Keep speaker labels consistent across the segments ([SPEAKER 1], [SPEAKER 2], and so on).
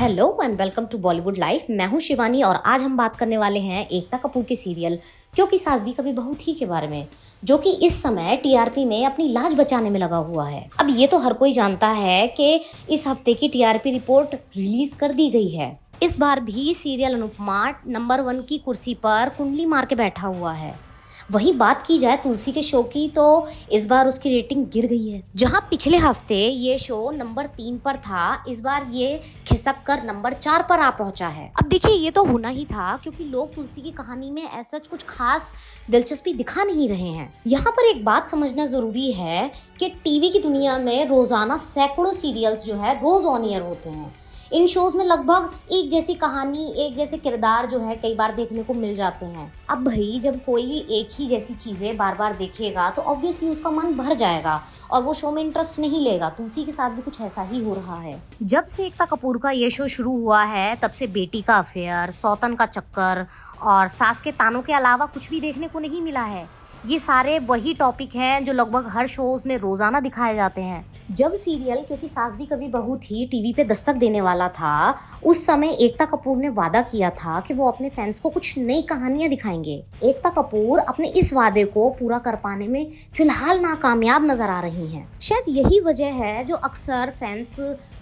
[SPEAKER 1] Hello and welcome to Bollywood life. मैं हूं शिवानी और आज हम बात करने वाले हैं एकता कपूर के सीरियल क्योंकि सास भी कभी बहू थी के बारे में, जो कि इस समय टीआरपी में अपनी लाज बचाने में लगा हुआ है। अब ये तो हर कोई जानता है कि इस हफ्ते की टीआरपी रिपोर्ट रिलीज कर दी गई है। इस बार भी सीरियल अनुपमा नंबर 1 की कुर्सी पर कुंडली मार के बैठा हुआ है। वहीं बात की जाए तुलसी के शो की तो इस बार उसकी रेटिंग गिर गई है। जहां पिछले हफ्ते ये शो नंबर 3 पर था, इस बार ये खिसक कर नंबर 4 पर आ पहुंचा है। अब देखिए, ये तो होना ही था क्योंकि लोग तुलसी की कहानी में ऐसा कुछ खास दिलचस्पी दिखा नहीं रहे हैं। यहाँ पर एक बात समझना जरूरी है कि टीवी की दुनिया में रोजाना सैकड़ों सीरियल्स जो है रोज ऑन एयर होते हैं। इन शोज में लगभग एक जैसी कहानी, एक जैसे किरदार जो है कई बार देखने को मिल जाते हैं। अब भाई जब कोई भी एक ही जैसी चीजें बार बार देखेगा तो ऑब्वियसली उसका मन भर जाएगा और वो शो में इंटरेस्ट नहीं लेगा। तुलसी के साथ भी कुछ ऐसा ही हो रहा है। जब से एकता कपूर का ये शो शुरू हुआ है तब से बेटी का अफेयर, सौतन का चक्कर और सास के तानों के अलावा कुछ भी देखने को नहीं मिला है। ये सारे वही टॉपिक हैं जो लगभग हर शोज में रोजाना दिखाए जाते हैं। जब सीरियल क्योंकि सास भी कभी बहू थी टीवी पे दस्तक देने वाला था, उस समय एकता कपूर ने वादा किया था कि वो अपने फैंस को कुछ नई कहानियां दिखाएंगे। एकता कपूर अपने इस वादे को पूरा कर पाने में फिलहाल नाकामयाब नजर आ रही हैं। शायद यही वजह है जो अक्सर फैंस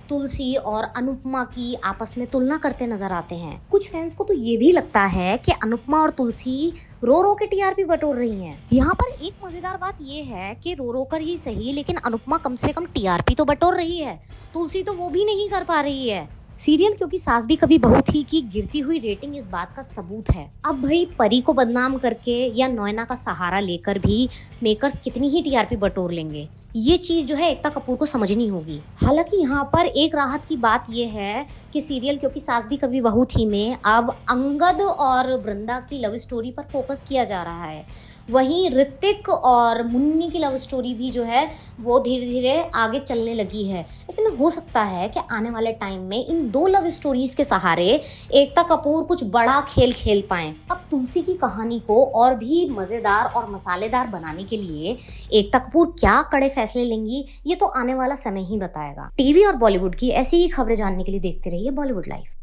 [SPEAKER 1] तुलसी और अनुपमा की आपस में तुलना करते नजर आते हैं। कुछ फैंस को तो ये भी लगता है कि अनुपमा और तुलसी रो रो के टीआरपी बटोर रही हैं। यहाँ पर एक मजेदार बात ये है कि रो रो कर ही सही, लेकिन अनुपमा कम से कम टीआरपी तो बटोर रही है, तुलसी तो वो भी नहीं कर पा रही है। सीरियल क्योंकि सास भी कभी बहू थी की गिरती हुई रेटिंग इस बात का सबूत है। अब भाई परी को बदनाम करके या नोएना का सहारा लेकर भी मेकर्स कितनी ही टीआरपी बटोर लेंगे, ये चीज जो है एकता कपूर को समझनी होगी। हालांकि यहाँ पर एक राहत की बात यह है कि सीरियल क्योंकि सास भी कभी बहू थी में अब अंगद और वृंदा की लव स्टोरी पर फोकस किया जा रहा है। वहीं ऋतिक और मुन्नी की लव स्टोरी भी जो है वो धीरे धीरे आगे चलने लगी है। ऐसे में हो सकता है कि आने वाले टाइम में इन दो लव स्टोरीज के सहारे एकता कपूर कुछ बड़ा खेल खेल पाएं। अब तुलसी की कहानी को और भी मजेदार और मसालेदार बनाने के लिए एकता कपूर क्या कड़े फैसले लेंगी, ये तो आने वाला समय ही बताएगा। टीवी और बॉलीवुड की ऐसी ही खबरें जानने के लिए देखते रहिए बॉलीवुड लाइफ।